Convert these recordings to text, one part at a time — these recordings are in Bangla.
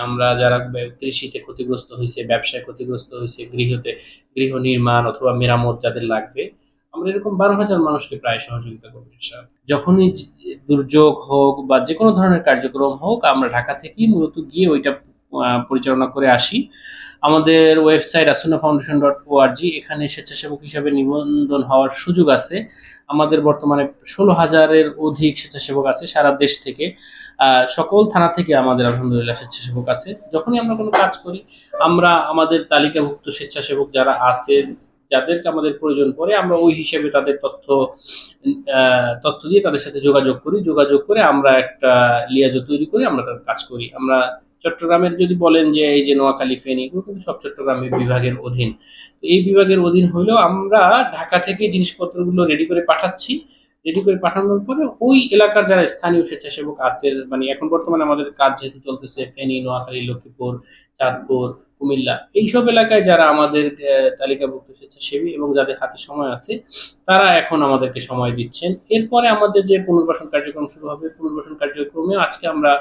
আমরা যারা কৃষিতে ক্ষতিগ্রস্ত হয়েছে, ব্যবসায় ক্ষতিগ্রস্ত হয়েছে, গৃহ নির্মাণ অথবা মেরামত যাদের লাগবে, আমরা এরকম 12,000 মানুষকে প্রায় সহযোগিতা করবো ইনশাআল্লাহ। যখনই দুর্যোগ হোক বা যে কোনো ধরনের কার্যক্রম হোক, আমরা ঢাকা থেকেই মূলত গিয়ে ওইটা পরিচালনা করে আসি। আমাদের ওয়েবসাইট asuna.foundation.org, এখানে স্বেচ্ছাসেবক হিসাবে নিবন্ধন হওয়ার সুযোগ আছে। আমাদের বর্তমানে 16,000-এর অধিক স্বেচ্ছাসেবক আছে সারা দেশ থেকে। সকল থানা থেকে আমাদের আলহামদুলিল্লাহ স্বেচ্ছাসেবক আছে। যখনই আমরা কোনো কাজ করি, আমরা আমাদের তালিকাভুক্ত স্বেচ্ছাসেবক যারা আছে, যাদেরকে আমাদের প্রয়োজন পড়ে, আমরা ওই হিসেবে তাদের তথ্য দিয়ে তাদের সাথে যোগাযোগ করে আমরা একটা লিয়াজো তৈরি করে আমরা তাদের কাজ করি। আমরা চট্টগ্রামের যদি বলেন যে এই যে নোয়াখালী, ফেনী, এগুলো কিন্তু সব চট্টগ্রামের বিভাগের অধীন। তো এই বিভাগের অধীন হলেও আমরা ঢাকা থেকে জিনিসপত্রগুলো রেডি করে পাঠাচ্ছি। রেডি করে পাঠানোর পরে ওই এলাকার যারা স্থানীয় স্বেচ্ছাসেবক আছে, মানে এখন বর্তমানে আমাদের কাজ যেহেতু চলতেছে ফেনী, নোয়াখালী, লক্ষ্মীপুর, চাঁদপুর, কুমিল্লা, এইসব এলাকায় যারা আমাদের তালিকাভুক্ত স্বেচ্ছাসেবী এবং যাদের হাতে সময় আছে, তারা এখন আমাদেরকে সময় দিচ্ছেন। এরপরে আমাদের যে পুনর্বাসন কার্যক্রম শুরু হবে, পুনর্বাসন কার্যক্রমে আজকে আমরা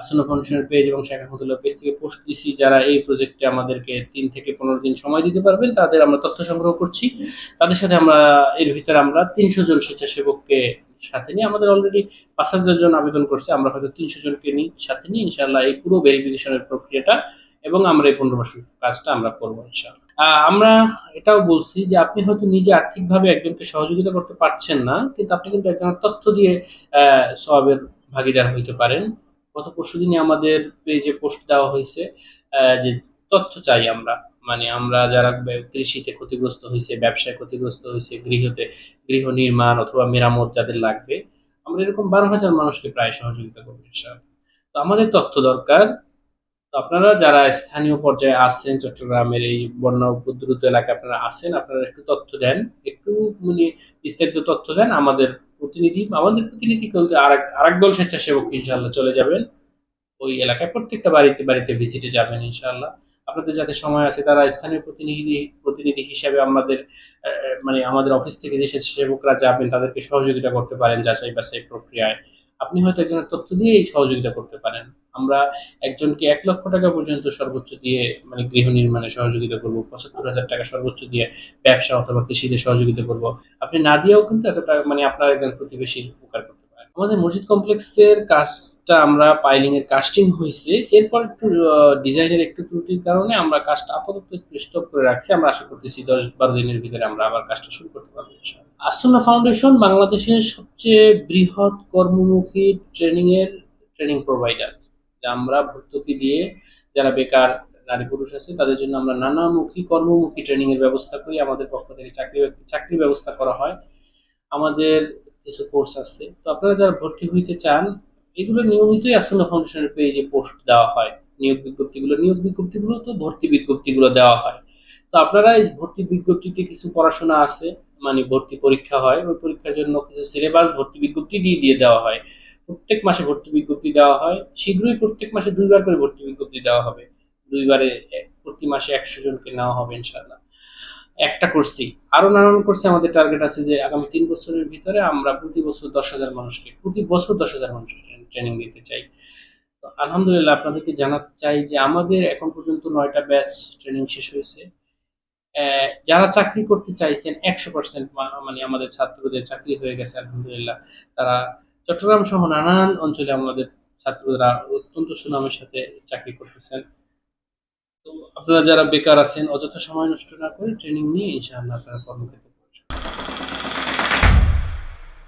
আসন্ন ফাউন্ডেশনের পেজ এবং শাখা ফতুল্লাহ পেজ থেকে পোস্ট দিছি, যারা এই প্রজেক্টে আমাদেরকে 3 থেকে 15 দিন সময় দিতে পারবেন, তাদের আমরা তথ্য সংগ্রহ করছি। তাদের সাথে আমরা এর ভিতরে আমরা 300 জন স্বেচ্ছাসেবককে সাথে নিয়ে, আমাদের অলরেডি 5,000 জন আবেদন করছে, আমরা হয়তো 300 জনকে সাথে নিয়ে ইনশাআল্লাহ এই পুরো ভেরিফিকেশনের প্রক্রিয়াটা এবং আমরা এই পুনর্বাসন কাজটা আমরা করবো ইনশাআল্লাহ। আমরা এটাও বলছি যে আপনি হয়তো নিজে আর্থিকভাবে একজনকে সহযোগিতা করতে পারছেন না, কিন্তু আপনি কিন্তু একজনের তথ্য দিয়ে সওয়াবের ভাগিদার হইতে পারেন। গত পরশুদিনই আমাদের পেজে পোস্ট দেওয়া হয়েছে যে তথ্য চাই আমরা, মানে আমরা যারা কৃষিতে ক্ষতিগ্রস্ত হয়েছে, ব্যবসায় ক্ষতিগ্রস্ত হয়েছে, গৃহ নির্মাণ অথবা মেরামত যাদের লাগবে, আমরা এরকম 12,000 মানুষকে প্রায় সহযোগিতা করবো ইনশাআল্লাহ। তো আমাদের তথ্য দরকার। তো আপনারা যারা স্থানীয় পর্যায়ে আছেন, চট্টগ্রামের এই বন্যা উপদ্রুত এলাকায় আপনারা আছেন, আপনারা একটু তথ্য দেন, একটু মানে বিস্তারিত তথ্য দেন। আমাদের প্রতিনিধি বলতে আরেক দল স্বেচ্ছাসেবক ইনশাআল্লাহ চলে যাবেন ওই এলাকায়, প্রত্যেকটা বাড়িতে বাড়িতে ভিজিটে যাবেন ইনশাআল্লাহ। আপনাদের যাতে সময় আছে, তারা স্থানীয় প্রতিনিধি হিসেবে আমাদের মানে আমাদের অফিস থেকে যে স্বেচ্ছাসেবকরা যাবেন তাদেরকে সহযোগিতা করতে পারেন যাচাই বাছাই প্রক্রিয়ায়। আপনি হয়তো একজনের তথ্য দিয়ে এই সহযোগিতা করতে পারেন। আমরা একজনকে 1,00,000 টাকা পর্যন্ত সর্বোচ্চ দিয়ে মানে গৃহ নির্মাণে সহযোগিতা করব, 75,000 টাকা সর্বোচ্চ দিয়ে ব্যবসা অথবা কৃষিতে সহযোগিতা করব। আপনি না দিয়েও কিন্তু এতটা মানে আপনার একজন প্রতিবেশীর উপকার করতে পারেন। আমাদের মসজিদ কমপ্লেক্সের কাজটা আমরা পাইলিং এর কাস্টিং হয়েছে, এরপর একটু ডিজাইনের একটু ত্রুটির কারণে আমরা কাজটা আপাতত একটু স্টপ করে রাখছি। আমরা আশা করতেছি 10-12 দিনের ভিতরে আমরা আবার কাজটা শুরু করতে পারবো ইনশাআল্লাহ। আসুন্না ফাউন্ডেশন বাংলাদেশের সবচেয়ে বৃহৎ কর্মমুখী ট্রেনিং প্রোভাইডার। আমরা ভর্তুকি দিয়ে যারা বেকার নারী পুরুষ আছে তাদের জন্য আমরা নানামুখী কর্মমুখী ট্রেনিং এর ব্যবস্থা করি। আমাদের পক্ষ থেকে চাকরি ব্যবস্থা করা হয়। আমাদের কিছু কোর্স আছে। তো আপনারা যারা ভর্তি হইতে চান, এগুলো নিয়মিতই আসন্ন ফাউন্ডেশনের পেজে পোস্ট দেওয়া হয়। নিয়োগ বিজ্ঞপ্তিগুলো তো ভর্তি বিজ্ঞপ্তিগুলো দেওয়া হয়। তো আপনারা এই ভর্তি বিজ্ঞপ্তিতে কিছু পড়াশোনা আছে, মানে ভর্তি পরীক্ষা হয়, ওই পরীক্ষার জন্য কিছু সিলেবাস ভর্তি বিজ্ঞপ্তি দিয়ে দেওয়া হয়। প্রত্যেক মাসে ভর্তি বিজ্ঞপ্তি দেওয়া হয়। শীঘ্রই প্রত্যেক মাসে 2 বার করে ভর্তি বিজ্ঞপ্তি দেওয়া হবে। 2 বারে প্রতি মাসে 100 জনকে নেওয়া হবে ইনশাআল্লাহ। একটা করছি, আরো নানান কোর্সে আমাদের টার্গেট আছে যে আগামী 3 বছরের ভিতরে আমরা প্রতি বছর 10,000 মানুষকে ট্রেনিং দিতে চাই। তো আলহামদুলিল্লাহ আপনাদেরকে জানাতে চাই যে আমাদের এখন পর্যন্ত 9টা ব্যাচ ট্রেনিং শেষ হয়েছে। যারা চাকরি করতে চাইছেন 100% মানে আমাদের ছাত্রদের চাকরি হয়ে গেছে আলহামদুলিল্লাহ। তারা চট্টগ্রাম সহ নানান অঞ্চলে আমাদের ছাত্ররা অত্যন্ত সুনামের সাথে চাকরি করতেছেন। তো আপনারা যারা বেকার আছেন, অযথা সময় নষ্ট না করে ট্রেনিং নিয়ে ইনশাআল্লাহ আপনারা কর্মক্ষেত্রে